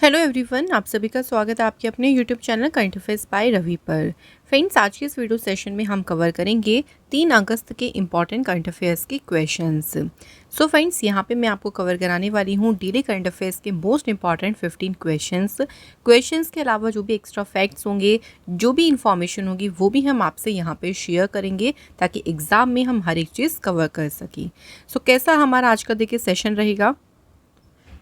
Hello everyone, आप सभी का स्वागत है आपके अपने YouTube channel current affairs by Ravi पर। फ्रेंड्स, आज के इस वीडियो सेशन में हम कवर करेंगे 3 अगस्त के इम्पॉर्टेंट करंट अफेयर्स के क्वेश्चंस। सो फ्रेंड्स, यहाँ पे मैं आपको कवर कराने वाली हूँ डेली करंट अफेयर्स के मोस्ट इंपॉर्टेंट 15 क्वेश्चंस के अलावा जो भी एक्स्ट्रा फैक्ट्स होंगे, जो भी इंफॉर्मेशन होगी, वो भी हम आपसे यहाँ पे शेयर करेंगे ताकि एग्जाम में हम हर एक चीज़ कवर कर सकें। सो कैसा हमारा आज का देखिए सेशन रहेगा।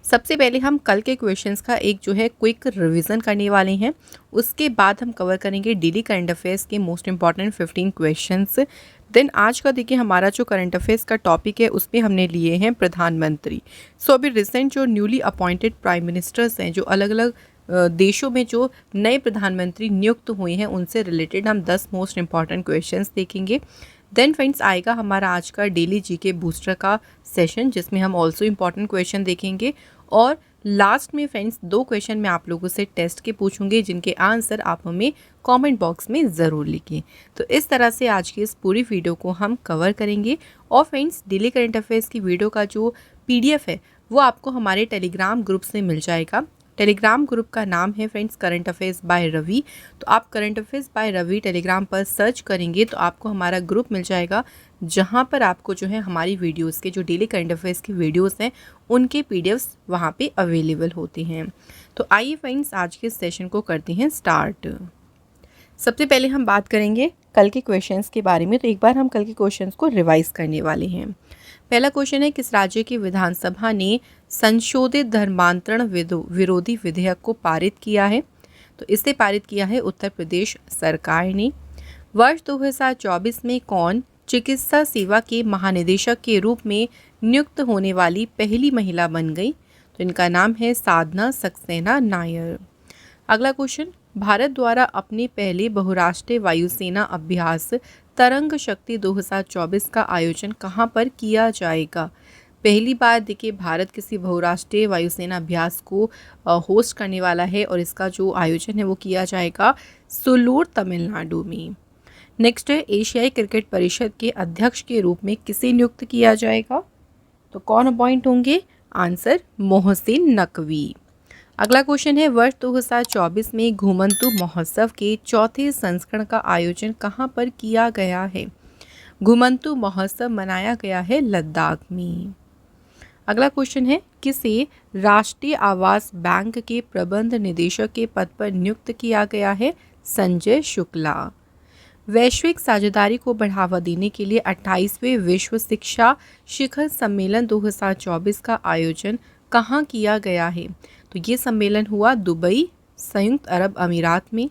सबसे पहले हम कल के क्वेश्चंस का एक जो है क्विक रिवीजन करने वाले हैं। उसके बाद हम कवर करेंगे डेली करंट अफेयर्स के मोस्ट इंपॉर्टेंट 15 क्वेश्चंस। देन आज का देखिए हमारा जो करंट अफेयर्स का टॉपिक है उसमें हमने लिए हैं प्रधानमंत्री। सो अभी रिसेंट जो न्यूली अपॉइंटेड प्राइम मिनिस्टर्स हैं, जो अलग अलग देशों में जो नए प्रधानमंत्री नियुक्त हुए हैं, उनसे रिलेटेड हम 10 मोस्ट इंपॉर्टेंट क्वेश्चंस देखेंगे। देन फ्रेंड्स आएगा हमारा आज का डेली जीके बूस्टर का सेशन, जिसमें हम ऑल्सो इम्पॉर्टेंट क्वेश्चन देखेंगे। और लास्ट में फ्रेंड्स 2 क्वेश्चन मैं आप लोगों से टेस्ट के पूछूंगी, जिनके आंसर आप हमें कमेंट बॉक्स में ज़रूर लिखें। तो इस तरह से आज की इस पूरी वीडियो को हम कवर करेंगे। और फ्रेंड्स, डेली करंट अफेयर्स की वीडियो का जो PDF है वो आपको हमारे टेलीग्राम ग्रुप से मिल जाएगा। टेलीग्राम ग्रुप का नाम है friends current affairs by Ravi. तो आप current affairs by Ravi Telegram पर सर्च करेंगे तो आपको हमारा ग्रुप मिल जाएगा, जहां पर आपको जो है हमारी वीडियोस के जो डेली करंट अफेयर्स की वीडियोस हैं उनके PDFs वहां पे अवेलेबल होते हैं। तो आइए फ्रेंड्स आज के सेशन को करते हैं स्टार्ट। सबसे पहले हम बात करेंगे कल के क्वेश्चंस के बारे में। तो एक बार हम कल के क्वेश्चंस को रिवाइज करने वाले हैं। पहला क्वेश्चन है, किस राज्य की विधानसभा ने संशोधित धर्मांतरण विरोधी विधेयक को पारित किया है? तो इसे पारित किया है उत्तर प्रदेश सरकार ने। वर्ष 2024 में कौन चिकित्सा सेवा के महानिदेशक के रूप में नियुक्त होने वाली पहली महिला बन गई? तो इनका नाम है साधना सक्सेना नायर। अगला क्वेश्चन, भारत द्वारा अपने पहले बहुराष्ट्रीय वायुसेना अभ्यास तरंग शक्ति 2024 का आयोजन कहां पर किया जाएगा? पहली बार देखिए भारत किसी बहुराष्ट्रीय वायुसेना अभ्यास को होस्ट करने वाला है और इसका जो आयोजन है वो किया जाएगा सुलूर, तमिलनाडु में। नेक्स्ट है, एशियाई क्रिकेट परिषद के अध्यक्ष के रूप में किसे नियुक्त किया जाएगा? तो कौन अपॉइंट होंगे? आंसर मोहसिन नकवी। अगला क्वेश्चन है, वर्ष 2024 में घुमंतू महोत्सव के चौथे संस्करण का आयोजन कहां पर किया गया है? घुमंतू महोत्सव मनाया गया है लद्दाख में। अगला क्वेश्चन है, किसे राष्ट्रीय आवास बैंक के प्रबंध निदेशक के पद पर नियुक्त किया गया है? संजय शुक्ला। वैश्विक साझेदारी को बढ़ावा देने के लिए 28वें विश्व शिक्षा शिखर सम्मेलन 2024 का आयोजन कहाँ किया गया है? तो ये सम्मेलन हुआ दुबई, संयुक्त अरब अमीरात में।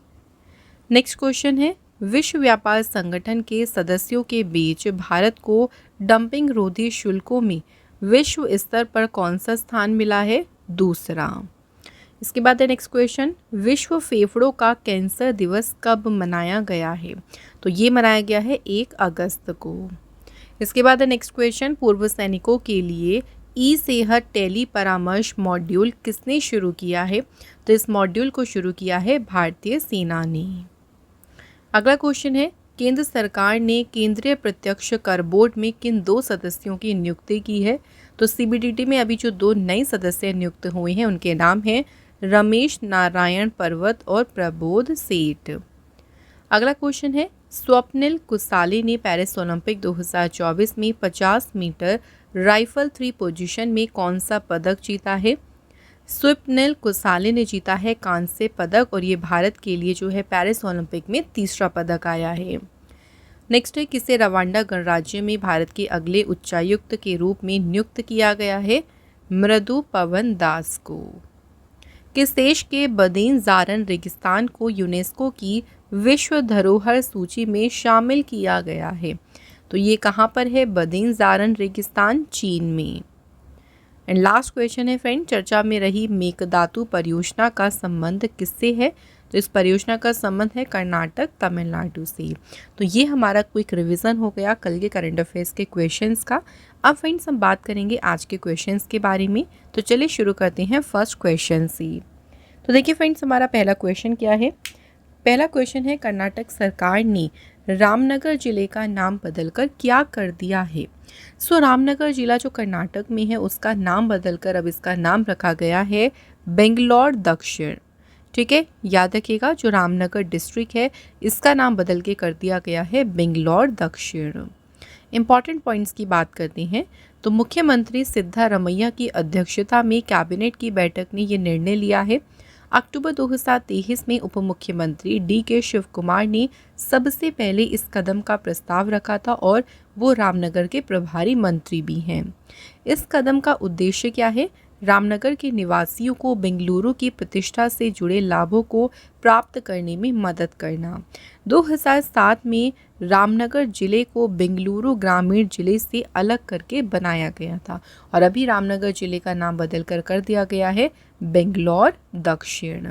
नेक्स्ट क्वेश्चन है, विश्व व्यापार संगठन के सदस्यों के बीच भारत को डंपिंग रोधी शुल्कों में विश्व स्तर पर कौन सा स्थान मिला है? दूसरा। इसके बाद है नेक्स्ट क्वेश्चन, विश्व फेफड़ों का कैंसर दिवस कब मनाया गया है? तो ये मनाया गया है 1 अगस्त को। इसके बाद है नेक्स्ट क्वेश्चन, पूर्व सैनिकों के लिए ई सेहत टेली परामर्श मॉड्यूल किसने शुरू किया है? तो इस मॉड्यूल को शुरू किया है भारतीय सेना ने। अगला क्वेश्चन है, केंद्र सरकार ने केंद्रीय प्रत्यक्ष कर बोर्ड में किन 2 सदस्यों की नियुक्ति की है? तो CBDT में अभी जो 2 नए सदस्य नियुक्त हुए हैं उनके नाम हैं रमेश नारायण पर्वत और प्रबोध सेठ। अगला क्वेश्चन है, स्वप्निल कुसाले ने पेरिस ओलंपिक 2024 में 50 मीटर राइफल 3 पोजीशन में कौन सा पदक जीता है? स्वप्निल कुसाले ने जीता है कांस्य पदक और ये भारत के लिए जो है पेरिस ओलंपिक में 3रा पदक आया है। नेक्स्ट है, किसे रवांडा गणराज्य में भारत के अगले उच्चायुक्त के रूप में नियुक्त किया गया है? मृदु पवन दास को। किस देश के बदेन जारन रेगिस्तान को यूनेस्को की विश्व धरोहर सूची में शामिल किया गया है? तो ये कहाँ पर है? बदेन जारन रेगिस्तान, चीन में। एंड लास्ट क्वेश्चन है फ्रेंड, चर्चा में रही मेकदातु परियोजना का संबंध किससे है? तो इस परियोजना का संबंध है कर्नाटक, तमिलनाडु से। तो ये हमारा क्विक रिवीजन हो गया कल के करंट अफेयर्स के क्वेश्चंस का। अब फ्रेंड्स हम बात करेंगे आज के क्वेश्चंस के बारे में। तो चलिए शुरू करते हैं फर्स्ट क्वेश्चन से। तो देखिए फ्रेंड्स, हमारा पहला क्वेश्चन क्या है? पहला क्वेश्चन है, कर्नाटक सरकार ने रामनगर जिले का नाम बदलकर क्या कर दिया है? सो रामनगर जिला जो कर्नाटक में है उसका नाम बदलकर अब इसका नाम रखा गया है बेंगलोर दक्षिण। ठीक है, याद रखिएगा जो रामनगर डिस्ट्रिक्ट है इसका नाम बदल के कर दिया गया है बेंगलोर दक्षिण। इंपॉर्टेंट पॉइंट्स की बात करते हैं तो मुख्यमंत्री सिद्धारमैया की अध्यक्षता में कैबिनेट की बैठक ने ये निर्णय लिया है। अक्टूबर 2023 में उप मुख्यमंत्री डी.के. शिव कुमार ने सबसे पहले इस कदम का प्रस्ताव रखा था और वो रामनगर के प्रभारी मंत्री भी हैं। इस कदम का उद्देश्य क्या है? रामनगर के निवासियों को बेंगलुरु की प्रतिष्ठा से जुड़े लाभों को प्राप्त करने में मदद करना। 2007 में रामनगर जिले को बेंगलुरु ग्रामीण जिले से अलग करके बनाया गया था और अभी रामनगर जिले का नाम बदलकर कर दिया गया है बेंगलोर दक्षिण।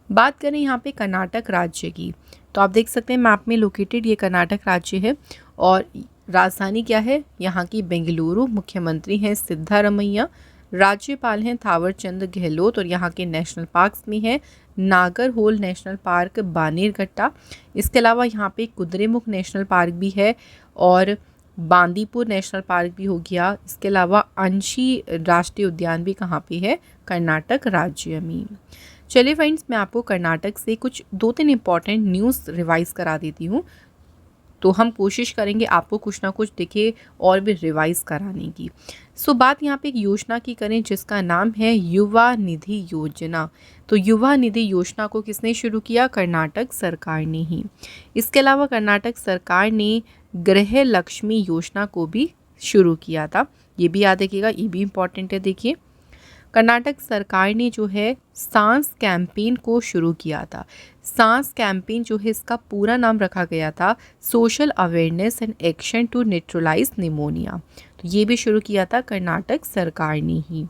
बात करें यहाँ पे कर्नाटक राज्य की तो आप देख सकते हैं मैप में लोकेटेड ये कर्नाटक राज्य है और राजधानी क्या है यहाँ की बेंगलुरु। मुख्यमंत्री हैं सिद्धारमैया, राज्यपाल हैं थावरचंद गहलोत और यहाँ के नेशनल पार्क्स में है नागरहोल नेशनल पार्क, बानेरघट्टा। इसके अलावा यहाँ पे कुद्रेमुख नेशनल पार्क भी है और बांदीपुर नेशनल पार्क भी हो गया। इसके अलावा अंशी राष्ट्रीय उद्यान भी कहाँ पे है? कर्नाटक राज्य में। चलिए फ्रेंड्स, मैं आपको कर्नाटक से कुछ 2-3 इंपॉर्टेंट न्यूज़ रिवाइज करा देती हूँ, तो हम कोशिश करेंगे आपको कुछ ना कुछ दिखे और भी रिवाइज कराने की। सो बात यहाँ पे एक योजना की करें जिसका नाम है युवा निधि योजना। तो युवा निधि योजना को किसने शुरू किया? कर्नाटक सरकार ने ही। इसके अलावा कर्नाटक सरकार ने गृह लक्ष्मी योजना को भी शुरू किया था, ये भी याद रखिएगा, ये भी इम्पॉर्टेंट है। देखिए कर्नाटक सरकार ने जो है सांस कैंपेन को शुरू किया था। सांस कैंपेन जो है इसका पूरा नाम रखा गया था social awareness and action to neutralize pneumonia. तो ये भी शुरू किया था कर्नाटक सरकार ने ही।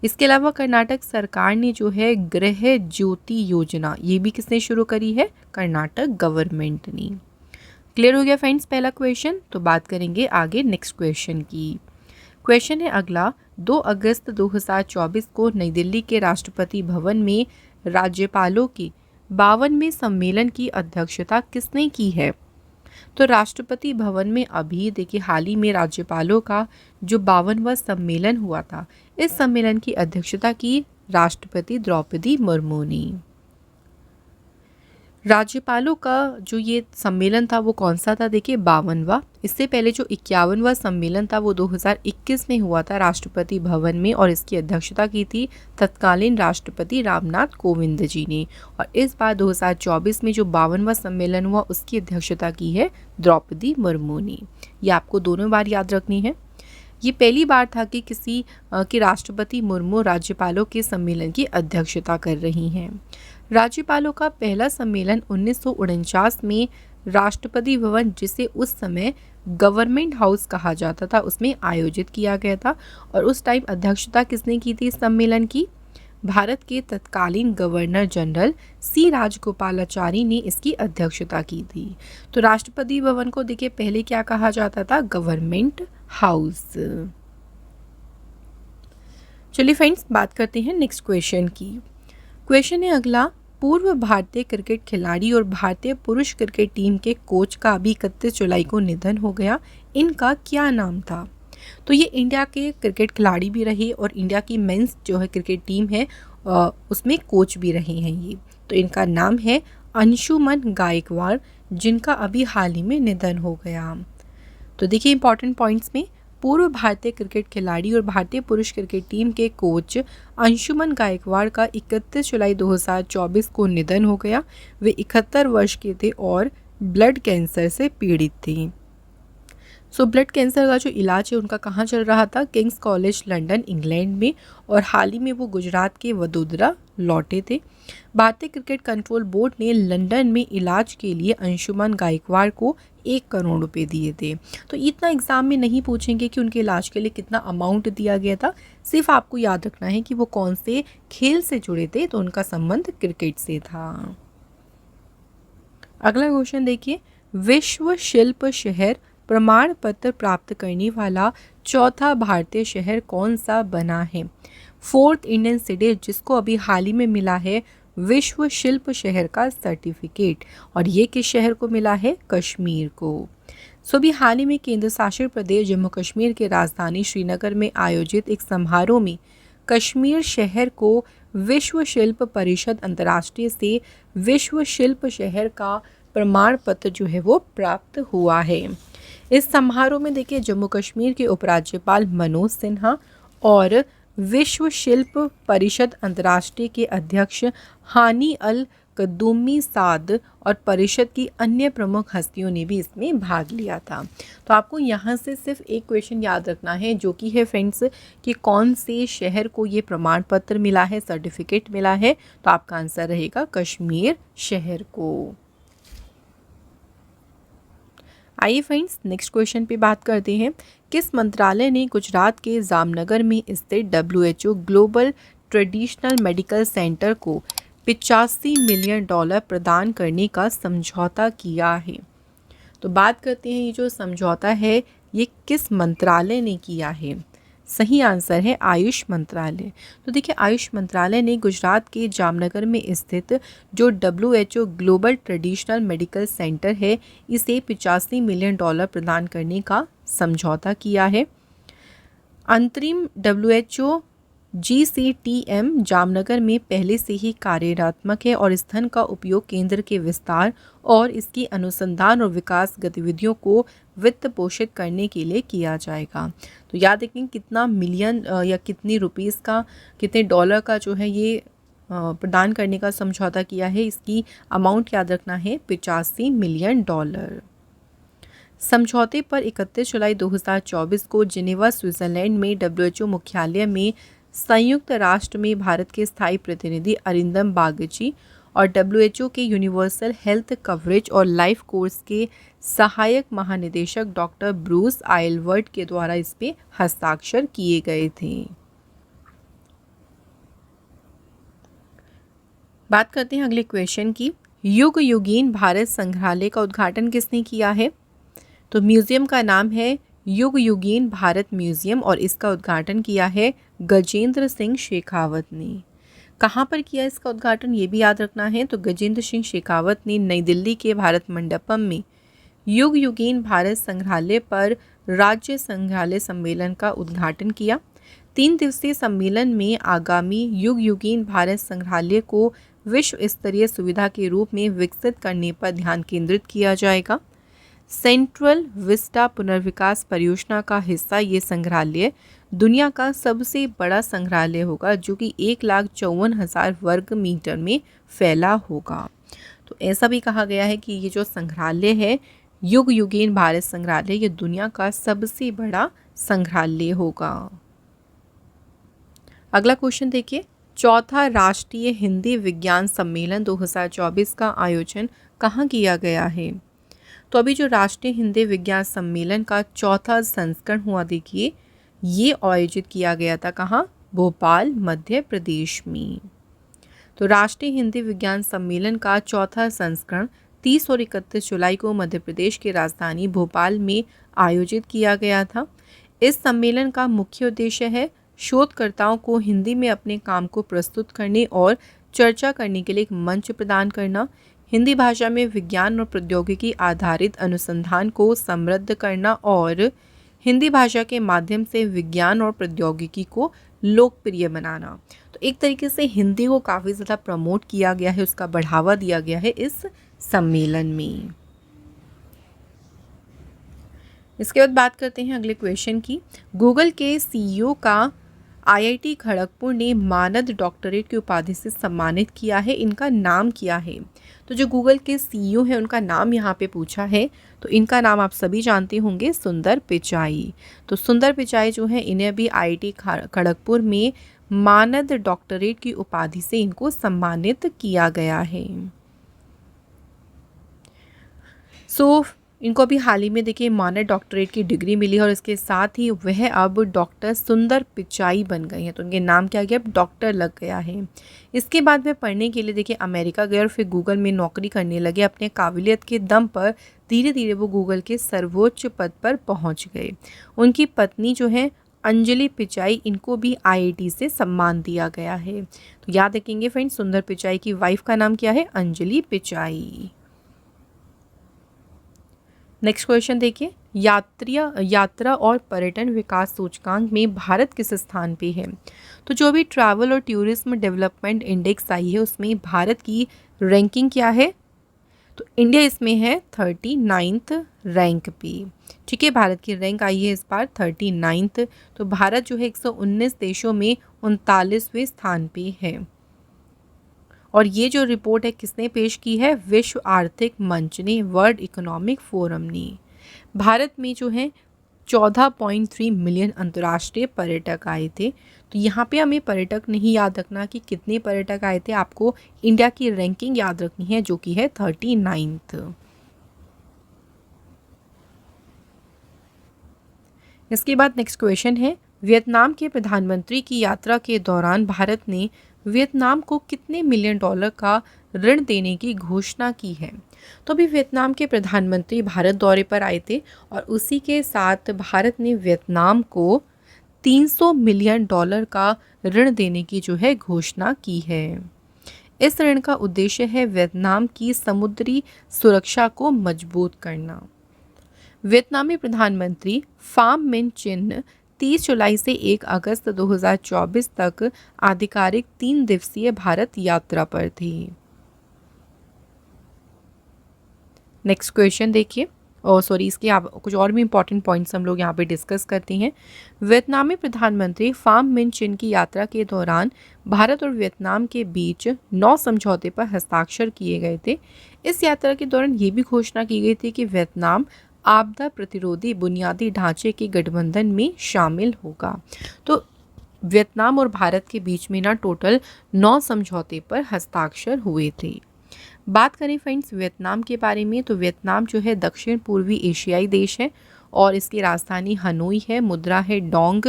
इसके अलावा कर्नाटक सरकार ने जो है गृह ज्योति योजना, ये भी किसने शुरू करी है? कर्नाटक गवर्नमेंट ने। क्लियर हो गया फ्रेंड्स पहला क्वेश्चन। तो बात करेंगे आगे नेक्स्ट क्वेश्चन की। क्वेश्चन है अगला, 2 अगस्त 2024 को नई दिल्ली के राष्ट्रपति भवन में राज्यपालों के 52वें सम्मेलन की अध्यक्षता किसने की है? तो राष्ट्रपति भवन में अभी देखिए हाल ही में राज्यपालों का जो 52वां सम्मेलन हुआ था, इस सम्मेलन की अध्यक्षता की राष्ट्रपति द्रौपदी मुर्मू ने। राज्यपालों का जो ये सम्मेलन था वो कौन सा था? देखिए 52वां। इससे पहले जो 51वां सम्मेलन था वो 2021 में हुआ था राष्ट्रपति भवन में और इसकी अध्यक्षता की थी तत्कालीन राष्ट्रपति रामनाथ कोविंद जी ने। और इस बार 2024 में जो 52वां सम्मेलन हुआ उसकी अध्यक्षता की है द्रौपदी मुर्मू ने। ये आपको दोनों बार याद रखनी है। ये पहली बार था कि किसी की राष्ट्रपति मुर्मू राज्यपालों के सम्मेलन की अध्यक्षता कर रही हैं। राज्यपालों का पहला सम्मेलन 1949 में राष्ट्रपति भवन, जिसे उस समय गवर्नमेंट हाउस कहा जाता था, उसमें आयोजित किया गया था और उस टाइम अध्यक्षता किसने की थी इस सम्मेलन की? भारत के तत्कालीन गवर्नर जनरल सी राजगोपालाचारी ने इसकी अध्यक्षता की थी। तो राष्ट्रपति भवन को देखिए पहले क्या कहा जाता था? Government house. चलिए फ्रेंड्स बात करते हैं नेक्स्ट क्वेश्चन की। क्वेश्चन है अगला, पूर्व भारतीय क्रिकेट खिलाड़ी और भारतीय पुरुष क्रिकेट टीम के कोच का अभी 31 जुलाई को निधन हो गया। इनका क्या नाम था? तो ये इंडिया के क्रिकेट खिलाड़ी भी रहे और इंडिया की मेंस जो है क्रिकेट टीम है उसमें कोच भी रहे हैं ये। तो इनका नाम है अंशुमन गायकवाड़, जिनका अभी हाल ही में निधन हो गया। तो देखिए इंपॉर्टेंट पॉइंट्स में, पूर्व भारतीय क्रिकेट खिलाड़ी और भारतीय पुरुष क्रिकेट टीम के कोच अंशुमन गायकवाड़ का 31 जुलाई 2024 को निधन हो गया। वे 71 वर्ष के थे और ब्लड कैंसर से पीड़ित थी। सो ब्लड कैंसर का जो इलाज है उनका कहाँ चल रहा था? किंग्स कॉलेज लंदन इंग्लैंड में, और हाल ही में वो गुजरात के वडोदरा लौटे थे। भारतीय क्रिकेट कंट्रोल बोर्ड ने लंदन में इलाज के लिए अंशुमन गायकवाड़ को 1 करोड़ रुपए दिए थे। तो इतना एग्जाम में नहीं पूछेंगे कि उनके इलाज के लिए कितना अमाउंट दिया गया था, सिर्फ आपको याद रखना है कि वो कौन से खेल से जुड़े थे, तो उनका संबंध क्रिकेट से था। अगला क्वेश्चन देखिए, विश्व शिल्प शहर प्रमाण पत्र प्राप्त करने वाला चौथा भारतीय शहर कौन सा बना है? 4th इंडियन सिटी, जिसको अभी हाल ही में मिला है विश्व शिल्प शहर का सर्टिफिकेट, और ये किस शहर को मिला है? कश्मीर को। सो अभी हाल ही में केंद्र शासित प्रदेश जम्मू कश्मीर के राजधानी श्रीनगर में आयोजित एक समारोह में कश्मीर शहर को विश्व शिल्प परिषद अंतर्राष्ट्रीय से विश्व शिल्प शहर का प्रमाण पत्र जो है वो प्राप्त हुआ है। इस समारोह में देखिए जम्मू कश्मीर के उपराज्यपाल मनोज सिन्हा और विश्व शिल्प परिषद अंतर्राष्ट्रीय के अध्यक्ष हानी अल कदूमी साद और परिषद की अन्य प्रमुख हस्तियों ने भी इसमें भाग लिया था। तो आपको यहाँ से सिर्फ एक क्वेश्चन याद रखना है, जो कि है फ्रेंड्स कि कौन से शहर को ये प्रमाण पत्र मिला है, सर्टिफिकेट मिला है। तो आपका आंसर रहेगा कश्मीर शहर को। आइए फ्रेंड्स नेक्स्ट क्वेश्चन पे बात करते हैं। किस मंत्रालय ने गुजरात के जामनगर में स्थित WHO global traditional medical centre को 85 मिलियन डॉलर प्रदान करने का समझौता किया है? तो बात करते हैं ये जो समझौता है ये किस मंत्रालय ने किया है। सही आंसर है आयुष मंत्रालय। तो देखिए आयुष मंत्रालय ने गुजरात के जामनगर में स्थित जो WHO global traditional medical centre है इसे 85 मिलियन डॉलर प्रदान करने का समझौता किया है। अंतरिम WHO GCTM जामनगर में पहले से ही कार्यात्मक है और इस धन का उपयोग केंद्र के विस्तार और इसकी अनुसंधान और विकास गतिविधियों को वित्त पोषित करने के लिए किया जाएगा। तो याद रखें कितना मिलियन या कितनी रुपीस का, कितने डॉलर का जो है ये प्रदान करने का समझौता किया है। इसकी अमाउंट याद रखना है 85 मिलियन डॉलर। समझौते पर 31 जुलाई 2024 को जिनेवा स्विट्जरलैंड में WHO मुख्यालय में संयुक्त राष्ट्र में भारत के स्थायी प्रतिनिधि अरिंदम बागची और WHO के यूनिवर्सल हेल्थ कवरेज और लाइफ कोर्स के सहायक महानिदेशक डॉक्टर ब्रूस आयलवर्ट के द्वारा इस पे हस्ताक्षर किए गए थे। बात करते हैं अगले क्वेश्चन की। युग युगीन भारत संग्रहालय का उद्घाटन किसने किया है? तो म्यूजियम का नाम है युग युगीन भारत म्यूजियम और इसका उद्घाटन किया है गजेंद्र सिंह शेखावत ने। कहाँ पर किया इसका उद्घाटन ये भी याद रखना है। तो गजेंद्र सिंह शेखावत ने नई दिल्ली के भारत मंडपम में युग युगीन भारत संग्रहालय पर राज्य संग्रहालय सम्मेलन का उद्घाटन किया। 3 दिवसीय सम्मेलन में आगामी युग युगीन भारत संग्रहालय को विश्व स्तरीय सुविधा के रूप में विकसित करने पर ध्यान केंद्रित किया जाएगा। सेंट्रल विस्टा पुनर्विकास परियोजना का हिस्सा ये संग्रहालय दुनिया का सबसे बड़ा संग्रहालय होगा जो कि 1,54,000 वर्ग मीटर में फैला होगा। तो ऐसा भी कहा गया है कि ये जो संग्रहालय है युग युगीन भारत संग्रहालय ये दुनिया का सबसे बड़ा संग्रहालय होगा। अगला क्वेश्चन देखिए। चौथा राष्ट्रीय हिंदी विज्ञान सम्मेलन 2024 का आयोजन कहाँ किया गया है? तो अभी जो राष्ट्रीय हिंदी विज्ञान सम्मेलन का चौथा संस्करण हुआ देखिए ये आयोजित किया गया था कहाँ? भोपाल मध्य प्रदेश में। तो राष्ट्रीय हिंदी विज्ञान सम्मेलन का चौथा संस्करण 30 और 31 जुलाई को मध्य प्रदेश की राजधानी भोपाल में आयोजित किया गया था। इस सम्मेलन का मुख्य उद्देश्य है शोधकर्ताओं को हिंदी में अपने काम को प्रस्तुत करने और चर्चा करने के लिए एक मंच प्रदान करना, हिंदी भाषा में विज्ञान और प्रौद्योगिकी आधारित अनुसंधान को समृद्ध करना और हिंदी भाषा के माध्यम से विज्ञान और प्रौद्योगिकी को लोकप्रिय बनाना। तो एक तरीके से हिंदी को काफ़ी ज़्यादा प्रमोट किया गया है, उसका बढ़ावा दिया गया है इस सम्मेलन में। इसके बाद बात करते हैं अगले क्वेश्चन की। गूगल के CEO का IIT खड़गपुर ने मानद डॉक्टरेट की उपाधि से सम्मानित किया है। इनका नाम क्या है? तो जो गूगल के CEO हैं उनका नाम यहाँ पे पूछा है। तो इनका नाम आप सभी जानते होंगे, सुंदर पिचाई। तो सुंदर पिचाई जो है इन्हें अभी IIT खड़गपुर में मानद डॉक्टरेट की उपाधि से इनको सम्मानित किया गया है। इनको अभी हाल ही में देखिए मानद डॉक्टरेट की डिग्री मिली और इसके साथ ही वह अब डॉक्टर सुंदर पिचाई बन गए हैं। तो उनके नाम क्या गया? अब डॉक्टर लग गया है। इसके बाद वे पढ़ने के लिए देखिए अमेरिका गए और फिर गूगल में नौकरी करने लगे। अपने काबिलियत के दम पर धीरे धीरे वो गूगल के सर्वोच्च पद पर पहुंच गए। उनकी पत्नी जो है अंजलि पिचाई, इनको भी IIT से सम्मान दिया गया है। तो याद रखेंगे फ्रेंड्स, सुंदर पिचाई की वाइफ का नाम क्या है? अंजलि पिचाई। नेक्स्ट क्वेश्चन देखिए, यात्रा और पर्यटन विकास सूचकांक में भारत किस स्थान पे है? तो जो भी ट्रैवल और टूरिज्म डेवलपमेंट इंडेक्स आई है उसमें भारत की रैंकिंग क्या है? तो इंडिया इसमें है 39th रैंक पे। ठीक है, भारत की रैंक आई है इस बार 39th। तो भारत जो है 119 देशों में 39वें स्थान पे है। और ये जो रिपोर्ट है किसने पेश की है? विश्व आर्थिक मंच ने, वर्ल्ड इकोनॉमिक फोरम ने। भारत में जो है 14.3 मिलियन अंतर्राष्ट्रीय पर्यटक आए थे। तो यहाँ पे हमें पर्यटक नहीं याद रखना कि कितने पर्यटक आए थे, आपको इंडिया की रैंकिंग याद रखनी है जो कि है 39th। इसके बाद नेक्स्ट क्वेश्चन है, वियतनाम के प्रधानमंत्री की यात्रा के दौरान भारत ने वियतनाम को कितने मिलियन डॉलर का ऋण देने की घोषणा की है? तो अभी वियतनाम के प्रधानमंत्री भारत दौरे पर आए थे और उसी के साथ भारत ने वियतनाम को 300 मिलियन डॉलर का ऋण देने की जो है घोषणा की है। इस ऋण का उद्देश्य है वियतनाम की समुद्री सुरक्षा को मजबूत करना। वियतनामी प्रधानमंत्री फाम मिन चिन 30 जुलाई से 1 अगस्त 2024 तक आधिकारिक 3 दिवसीय भारत यात्रा पर थी। नेक्स्ट क्वेश्चन देखिए, इसके कुछ और भी इंपॉर्टेंट पॉइंट्स हम लोग यहाँ पे डिस्कस करते हैं। वियतनामी प्रधानमंत्री फाम मिन चिन की यात्रा के दौरान भारत और वियतनाम के बीच 9 समझौते पर हस्ताक्षर किए गए थे। इस यात्रा के दौरान ये भी घोषणा की गई थी कि वियतनाम आपदा प्रतिरोधी बुनियादी ढांचे के गठबंधन में शामिल होगा। तो वियतनाम और भारत के बीच में ना टोटल 9 समझौते पर हस्ताक्षर हुए थे। बात करें फ्रेंड्स वियतनाम के बारे में, तो वियतनाम जो है दक्षिण पूर्वी एशियाई देश है और इसकी राजधानी हनोई है, मुद्रा है डोंग,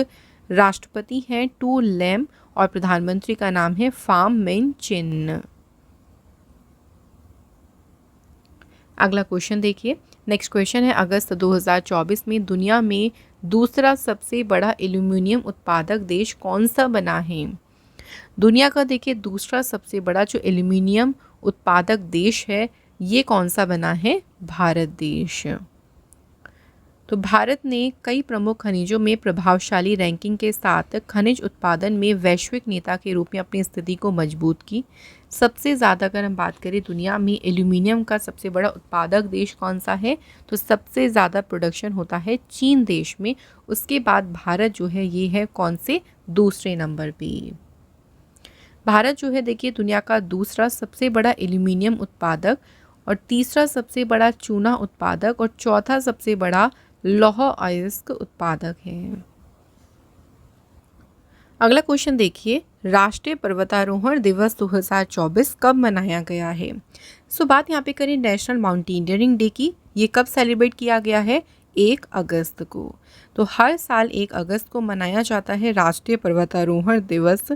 राष्ट्रपति हैं टू लैम और प्रधानमंत्री का नाम है फाम मिन चिन। अगला क्वेश्चन देखिए, नेक्स्ट क्वेश्चन है, अगस्त 2024 में दुनिया में दूसरा सबसे बड़ा एल्यूमिनियम उत्पादक देश कौन सा बना है? दुनिया का देखिए दूसरा सबसे बड़ा जो एल्यूमिनियम उत्पादक देश है ये कौन सा बना है? भारत देश। तो भारत ने कई प्रमुख खनिजों में प्रभावशाली रैंकिंग के साथ खनिज उत्पादन में वैश्विक नेता के रूप में अपनी स्थिति को मजबूत की। सबसे ज़्यादा अगर हम बात करें दुनिया में एल्यूमिनियम का सबसे बड़ा उत्पादक देश कौन सा है, तो सबसे ज़्यादा प्रोडक्शन होता है चीन देश में। उसके बाद भारत जो है ये है कौन से? दूसरे नंबर पे। भारत जो है देखिए दुनिया का दूसरा सबसे बड़ा एल्यूमिनियम उत्पादक और तीसरा सबसे बड़ा चूना उत्पादक और चौथा सबसे बड़ा लौह अयस्क उत्पादक है। अगला क्वेश्चन देखिए, राष्ट्रीय पर्वतारोहण दिवस 2024 कब मनाया गया है? बात यहाँ पे करें नेशनल माउंटेनियरिंग डे की, ये कब सेलिब्रेट किया गया है? 1 अगस्त को। तो हर साल 1 अगस्त को मनाया जाता है राष्ट्रीय पर्वतारोहण दिवस।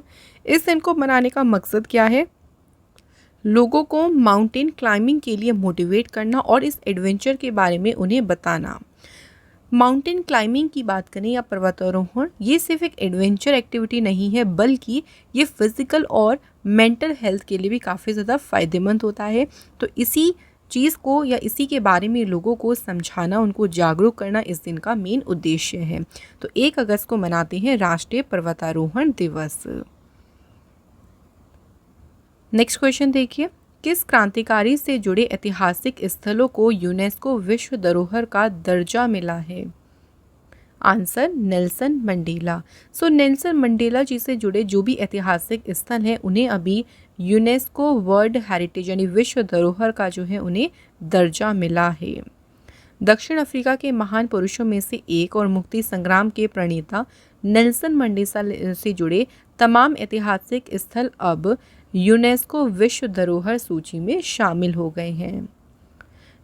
इस दिन को मनाने का मकसद क्या है? लोगों को माउंटेन क्लाइंबिंग के लिए मोटिवेट करना और इस एडवेंचर के बारे में उन्हें बताना। माउंटेन क्लाइंबिंग की बात करें या पर्वतारोहण, ये सिर्फ एक एडवेंचर एक्टिविटी नहीं है बल्कि ये फिजिकल और मेंटल हेल्थ के लिए भी काफ़ी ज़्यादा फ़ायदेमंद होता है। तो इसी चीज़ को या इसी के बारे में लोगों को समझाना, उनको जागरूक करना इस दिन का मेन उद्देश्य है। तो 1 अगस्त को मनाते हैं राष्ट्रीय पर्वतारोहण दिवस। नेक्स्ट क्वेश्चन देखिए, किस क्रांतिकारी से जुड़े ऐतिहासिक स्थलों को यूनेस्को विश्व धरोहर का दर्जा मिला है? Answer Nelson Mandela. Nelson Mandela ji से जुड़े जो भी ऐतिहासिक स्थल हैं उन्हें अभी यूनेस्को वर्ल्ड हेरिटेज यानी विश्व धरोहर का जो है उन्हें दर्जा मिला है। दक्षिण अफ्रीका के महान पुरुषों में से एक और मुक्ति संग्राम के प्रणेता नेल्सन मंडेला से जुड़े तमाम ऐतिहासिक स्थल अब यूनेस्को विश्व धरोहर सूची में शामिल हो गए हैं।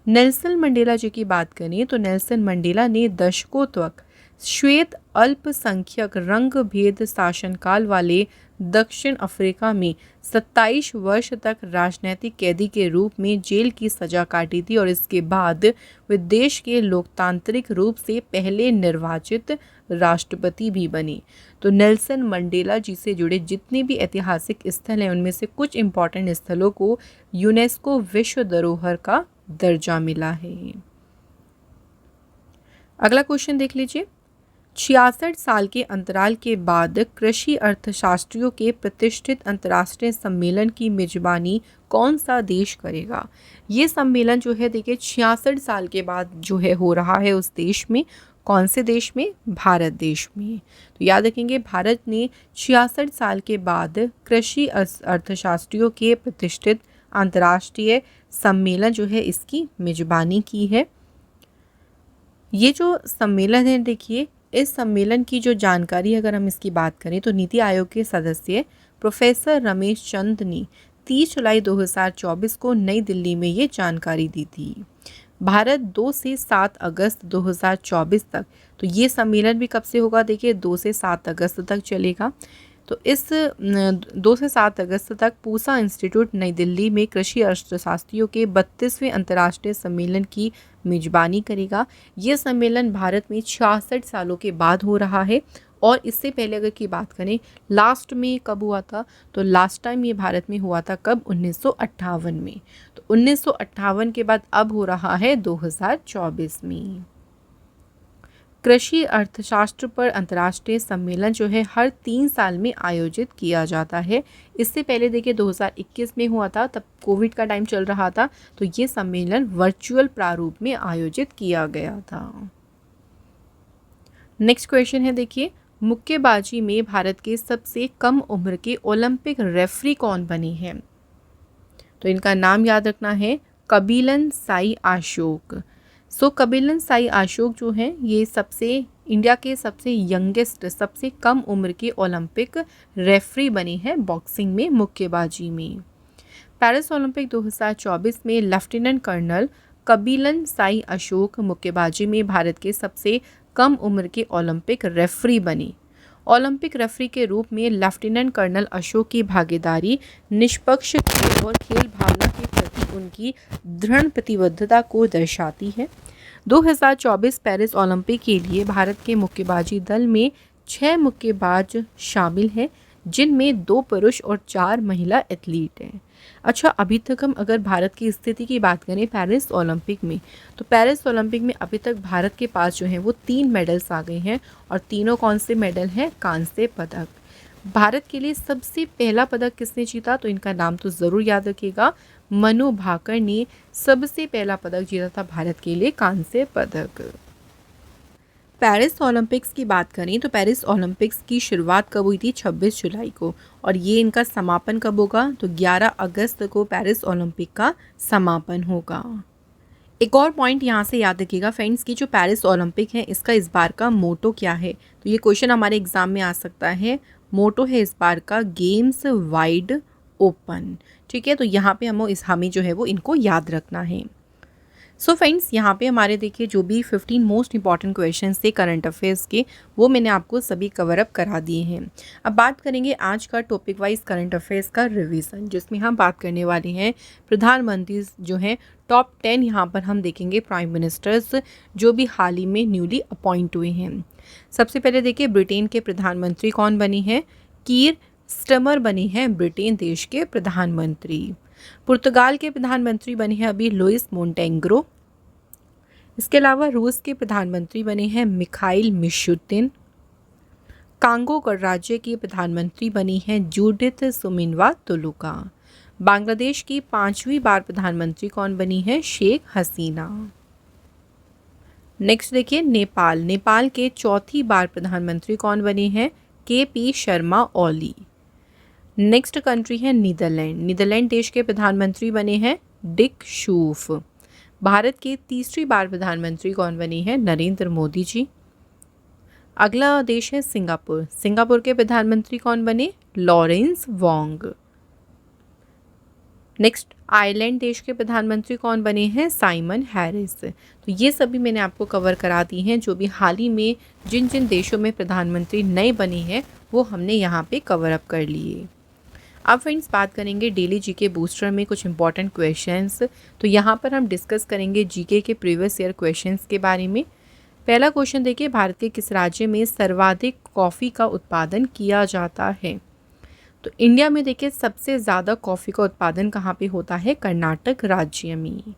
नेल्सन मंडेला जी की बात करें तो नेल्सन मंडेला ने दशकों तक श्वेत अल्पसंख्यक रंग भेद शासनकाल वाले दक्षिण अफ्रीका में 27 वर्ष तक राजनैतिक कैदी के रूप में जेल की सजा काटी थी और इसके बाद वे देश के लोकतांत्रिक रूप से पहले निर्वाचित राष्ट्रपति भी बने। तो नेल्सन मंडेला जी से जुड़े जितने भी ऐतिहासिक स्थल हैं उनमें से कुछ इम्पॉर्टेंट स्थलों को यूनेस्को विश्व धरोहर का दर्जा मिला है। अगला क्वेश्चन देख लीजिए। 66 साल के अंतराल के बाद कृषि अर्थशास्त्रियों के प्रतिष्ठित अंतर्राष्ट्रीय सम्मेलन की मेजबानी कौन सा देश करेगा? ये सम्मेलन जो है देखिए 66 साल के बाद जो है हो रहा है उस देश में। कौन से देश में? भारत देश में। तो याद रखेंगे, भारत ने 66 साल के बाद कृषि अर्थशास्त्रियों के प्रतिष्ठित अंतर्राष्ट्रीय सम्मेलन जो है इसकी मेजबानी की है। ये जो सम्मेलन है देखिए, इस सम्मेलन की जो जानकारी अगर हम इसकी बात करें तो नीति आयोग के सदस्य प्रोफेसर रमेश चंद ने 30 जुलाई 2024 को नई दिल्ली में ये जानकारी दी थी। भारत 2 से 7 अगस्त 2024 तक, तो ये सम्मेलन भी कब से होगा देखिए 2 से 7 अगस्त तक चलेगा। तो इस 2 से 7 अगस्त तक पूसा इंस्टीट्यूट नई दिल्ली में कृषि अर्थशास्त्रियों के 32वें अंतर्राष्ट्रीय सम्मेलन की मेजबानी करेगा। ये सम्मेलन भारत में 66 सालों के बाद हो रहा है। और इससे पहले अगर की बात करें लास्ट में कब हुआ था, तो लास्ट टाइम ये भारत में हुआ था कब? 1958 में। तो 1958 के बाद अब हो रहा है 2024 में। कृषि अर्थशास्त्र पर अंतर्राष्ट्रीय सम्मेलन जो है हर 3 साल में आयोजित किया जाता है। इससे पहले देखिए 2021 में हुआ था, तब कोविड का टाइम चल रहा था, तो ये सम्मेलन वर्चुअल प्रारूप में आयोजित किया गया था। नेक्स्ट क्वेश्चन है देखिए, मुक्केबाजी में भारत के सबसे कम उम्र के ओलंपिक रेफरी कौन बने हैं? तो इनका नाम याद रखना है, कबिलन साई अशोक। कबिलन साई अशोक जो हैं ये इंडिया के सबसे यंगेस्ट, सबसे कम उम्र के ओलंपिक रेफरी बने हैं बॉक्सिंग में, मुक्केबाजी में। पेरिस ओलंपिक 2024 में लेफ्टिनेंट कर्नल कबिलन साई अशोक मुक्केबाजी में भारत के सबसे कम उम्र के ओलंपिक रेफरी बने। ओलंपिक रेफरी के रूप में लेफ्टिनेंट कर्नल अशोक की भागीदारी निष्पक्ष खेल और खेल भावना के प्रति उनकी दृढ़ प्रतिबद्धता को दर्शाती है। 2024 पेरिस ओलंपिक के लिए भारत के मुक्केबाजी दल में 6 मुक्केबाज शामिल हैं, जिनमें 2 पुरुष और 4 महिला एथलीट हैं। अच्छा, अभी तक हम अगर भारत की स्थिति की बात करें पेरिस ओलंपिक में, तो पेरिस ओलंपिक में अभी तक भारत के पास जो है वो 3 मेडल्स आ गए हैं, और तीनों कौन से मेडल हैं? कांस्य पदक। भारत के लिए सबसे पहला पदक किसने जीता? तो इनका नाम तो ज़रूर याद रखिएगा, मनु भाकर ने सबसे पहला पदक जीता था भारत के लिए, कांस्य पदक। पेरिस ओलंपिक्स की बात करें तो पेरिस ओलंपिक्स की शुरुआत कब हुई थी? 26 जुलाई को। और ये इनका समापन कब होगा? तो 11 अगस्त को पेरिस ओलंपिक का समापन होगा। एक और पॉइंट यहाँ से याद रखिएगा फ्रेंड्स की जो पेरिस ओलंपिक है इसका इस बार का मोटो क्या है? तो ये क्वेश्चन हमारे एग्जाम में आ सकता है। मोटो है इस बार का गेम्स वाइड ओपन। ठीक है, तो यहाँ पे हमें जो है वो इनको याद रखना है। फ्रेंड्स, यहाँ पे हमारे देखिए जो भी 15 मोस्ट इंपॉर्टेंट क्वेश्चंस थे करंट अफेयर्स के, वो मैंने आपको सभी कवर अप करा दिए हैं। अब बात करेंगे आज का टॉपिक वाइज करंट अफेयर्स का रिवीजन, जिसमें हम बात करने वाले हैं प्रधानमंत्री जो हैं टॉप 10। यहाँ पर हम देखेंगे प्राइम मिनिस्टर्स जो भी हाल ही में न्यूली अपॉइंट हुए हैं। सबसे पहले देखिए ब्रिटेन के प्रधानमंत्री कौन बने हैं? कीर स्टमर बने हैं ब्रिटेन देश के प्रधानमंत्री। पुर्तगाल के प्रधानमंत्री बने हैं अभी लुइस मोंटेग्रो। इसके अलावा रूस के प्रधानमंत्री बने हैं मिखाइल मिशुतिन। कांगो गणराज्य की प्रधानमंत्री बनी हैं जूडिथ सुमिनवा तुलुका। बांग्लादेश की 5वीं बार प्रधानमंत्री कौन बनी है? शेख हसीना। नेक्स्ट देखिए नेपाल के 4थी बार प्रधानमंत्री कौन बने हैं? KP Sharma Oli. Next country है नीदरलैंड देश के प्रधानमंत्री बने हैं डिक शूफ। भारत के 3री बार प्रधानमंत्री कौन बने हैं? नरेंद्र मोदी जी। अगला देश है सिंगापुर के प्रधानमंत्री कौन बने? Lawrence Wong. नेक्स्ट आयरलैंड देश के प्रधानमंत्री कौन बने हैं? Simon Harris. तो ये सभी मैंने आपको कवर करा दी हैं, जो भी हाल ही में जिन जिन देशों में प्रधानमंत्री नए बने हैं वो हमने यहाँ पे कवर अप कर लिए। अब फ्रेंड्स बात करेंगे डेली जीके बूस्टर में कुछ इंपॉर्टेंट क्वेश्चंस। तो यहाँ पर हम डिस्कस करेंगे जीके के प्रीवियस ईयर क्वेश्चंस के बारे में। पहला क्वेश्चन देखिए, भारत के किस राज्य में सर्वाधिक कॉफ़ी का उत्पादन किया जाता है? तो इंडिया में देखिए सबसे ज़्यादा कॉफ़ी का उत्पादन कहाँ पे होता है? कर्नाटक राज्य में।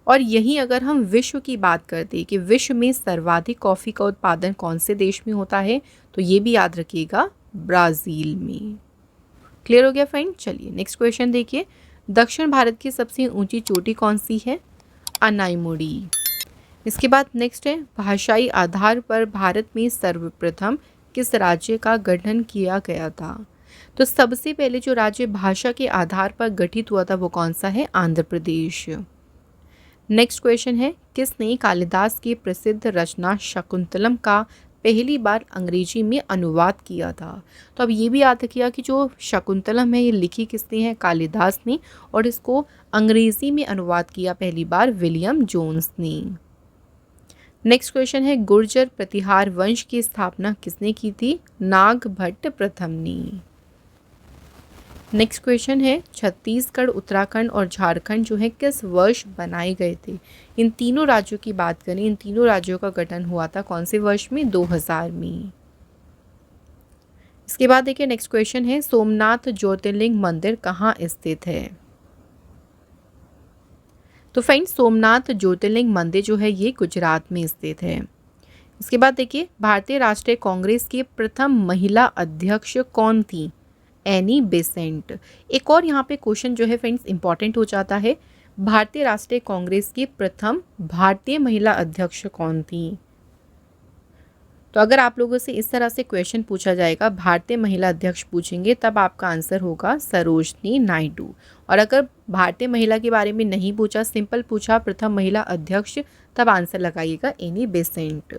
और यहीं अगर हम विश्व की बात करते हैं कि विश्व में सर्वाधिक कॉफ़ी का उत्पादन कौन से देश में होता है, तो ये भी याद रखिएगा, ब्राज़ील में। क्लियर हो गया फ्रेंड। चलिए नेक्स्ट क्वेश्चन देखिए, दक्षिण भारत की सबसे ऊंची चोटी कौन सी है? अनाईमुड़ी। इसके बाद नेक्स्ट है, भाषाई आधार पर भारत में सर्वप्रथम किस राज्य का गठन किया गया था? तो सबसे पहले जो राज्य भाषा के आधार पर गठित हुआ था वो कौन सा है? आंध्र प्रदेश। नेक्स्ट क्वेश्चन है, किसने कालिदास की प्रसिद्ध रचना शकुंतलम का पहली बार अंग्रेजी में अनुवाद किया था? तो अब ये भी याद रखिएगा कि जो शकुंतलम है ये लिखी किसने है? कालिदास ने, और इसको अंग्रेजी में अनुवाद किया पहली बार विलियम जोन्स ने। नेक्स्ट क्वेश्चन है, गुर्जर प्रतिहार वंश की स्थापना किसने की थी? नागभट्ट प्रथम ने। नेक्स्ट क्वेश्चन है, छत्तीसगढ़, उत्तराखंड और झारखंड जो है किस वर्ष बनाए गए थे? इन तीनों राज्यों की बात करें, इन तीनों राज्यों का गठन हुआ था कौन से वर्ष में? 2000 में। इसके बाद देखिए नेक्स्ट क्वेश्चन है, सोमनाथ ज्योतिर्लिंग मंदिर कहाँ स्थित है? तो फ्रेंड्स सोमनाथ ज्योतिर्लिंग मंदिर जो है ये गुजरात में स्थित है। इसके बाद देखिए, भारतीय राष्ट्रीय कांग्रेस की प्रथम महिला अध्यक्ष कौन थी? Annie Besant. एक और यहाँ पे क्वेश्चन जो है फ्रेंड्स इंपॉर्टेंट हो जाता है, भारतीय राष्ट्रीय कांग्रेस की प्रथम भारतीय महिला अध्यक्ष कौन थी? तो अगर आप लोगों से इस तरह से क्वेश्चन पूछा जाएगा, भारतीय महिला अध्यक्ष पूछेंगे, तब आपका आंसर होगा सरोजनी नायडू। और अगर भारतीय महिला के बारे में नहीं पूछा, सिंपल पूछा प्रथम महिला अध्यक्ष, तब आंसर लगाइएगा एनी बेसेंट।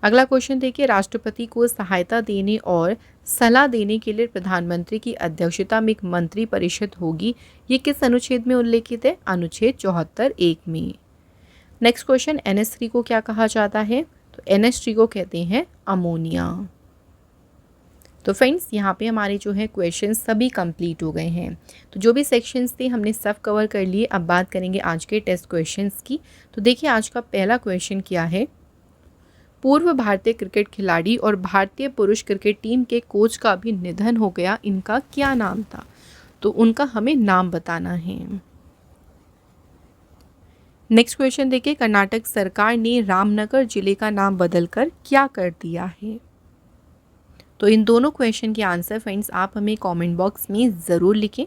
अगला क्वेश्चन देखिए, राष्ट्रपति को सहायता देने और सलाह देने के लिए प्रधानमंत्री की अध्यक्षता में एक मंत्री परिषद होगी, ये किस अनुच्छेद में उल्लेखित है? अनुच्छेद 74(1) में। नेक्स्ट क्वेश्चन, NH3 को क्या कहा जाता है? तो NH3 को कहते हैं अमोनिया। तो फ्रेंड्स यहाँ पे हमारे जो है क्वेश्चन सभी कंप्लीट हो गए हैं। तो जो भी सेक्शंस थे हमने सब कवर कर लिए। अब बात करेंगे आज के टेस्ट क्वेश्चंस की। तो देखिए आज का पहला क्वेश्चन क्या है, पूर्व भारतीय क्रिकेट खिलाड़ी और भारतीय पुरुष क्रिकेट टीम के कोच का भी निधन हो गया, इनका क्या नाम था? तो उनका हमें नाम बताना है। नेक्स्ट क्वेश्चन देखिए, कर्नाटक सरकार ने रामनगर जिले का नाम बदलकर क्या कर दिया है? तो इन दोनों क्वेश्चन के आंसर फ्रेंड्स आप हमें कमेंट बॉक्स में ज़रूर लिखें।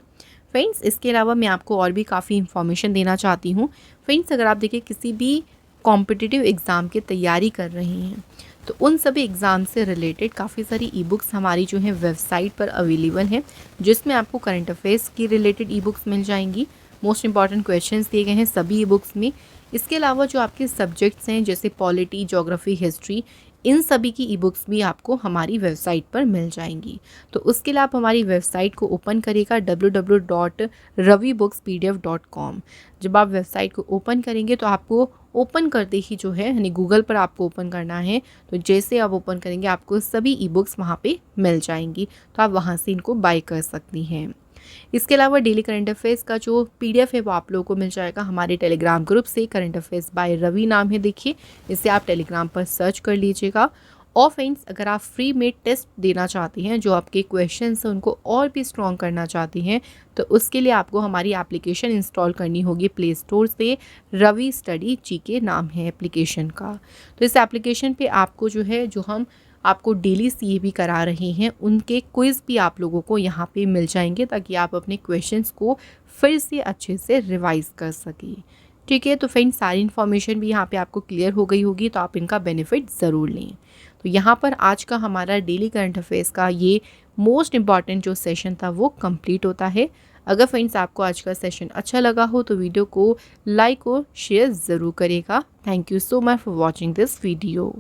फ्रेंड्स इसके अलावा मैं आपको और भी काफ़ी इन्फॉर्मेशन देना चाहती हूँ। फ्रेंड्स अगर आप देखिए किसी भी कॉम्पिटिटिव एग्ज़ाम की तैयारी कर रहे हैं, तो उन सभी एग्ज़ाम से रिलेटेड काफ़ी सारी ई बुक्स हमारी जो है वेबसाइट पर अवेलेबल हैं, जिसमें आपको करंट अफेयर्स की रिलेटेड ई बुक्स मिल जाएंगी। मोस्ट इंपॉर्टेंट क्वेश्चंस दिए गए हैं सभी ई बुक्स में। इसके अलावा जो आपके सब्जेक्ट्स हैं जैसे पॉलिटी, ज्योग्राफी, हिस्ट्री, इन सभी की ई बुक्स भी आपको हमारी वेबसाइट पर मिल जाएंगी। तो उसके लिए आप हमारी वेबसाइट को ओपन करिएगा www.ravibooks.pdf.com। जब आप वेबसाइट को ओपन करेंगे तो आपको ओपन करते ही जो है यानी गूगल पर आपको ओपन करना है, तो जैसे आप ओपन करेंगे आपको सभी ई बुक्स वहाँ पे मिल जाएंगी, तो आप वहाँ से इनको बाय कर सकती हैं। इसके अलावा डेली करंट अफेयर्स का जो PDF है वो आप लोगों को मिल जाएगा हमारे टेलीग्राम ग्रुप से। करंट अफेयर्स बाय रवि नाम है, देखिए इसे आप टेलीग्राम पर सर्च कर लीजिएगा। और फ्रेंड्स अगर आप फ्री में टेस्ट देना चाहती हैं, जो आपके क्वेश्चंस हैं उनको और भी स्ट्रॉन्ग करना चाहती हैं, तो उसके लिए आपको हमारी एप्लीकेशन इंस्टॉल करनी होगी प्ले स्टोर से। रवि स्टडी GK नाम है एप्लीकेशन का। तो इस एप्लीकेशन पे आपको जो है, जो हम आपको डेली CA भी करा रहे हैं, उनके क्विज़ भी आप लोगों को यहाँ पे मिल जाएंगे, ताकि आप अपने क्वेश्चंस को फिर से अच्छे से रिवाइज कर सकें। ठीक है, तो फ्रेंड्स सारी इन्फॉर्मेशन भी यहाँ पे आपको क्लियर हो गई होगी, तो आप इनका बेनिफिट ज़रूर लें। तो यहाँ पर आज का हमारा डेली करंट अफेयर्स का ये मोस्ट इम्पॉर्टेंट जो सेशन था वो कंप्लीट होता है। अगर फ्रेंड्स आपको आज का सेशन अच्छा लगा हो तो वीडियो को लाइक और शेयर ज़रूर करेगा। Thank you so much for watching this video.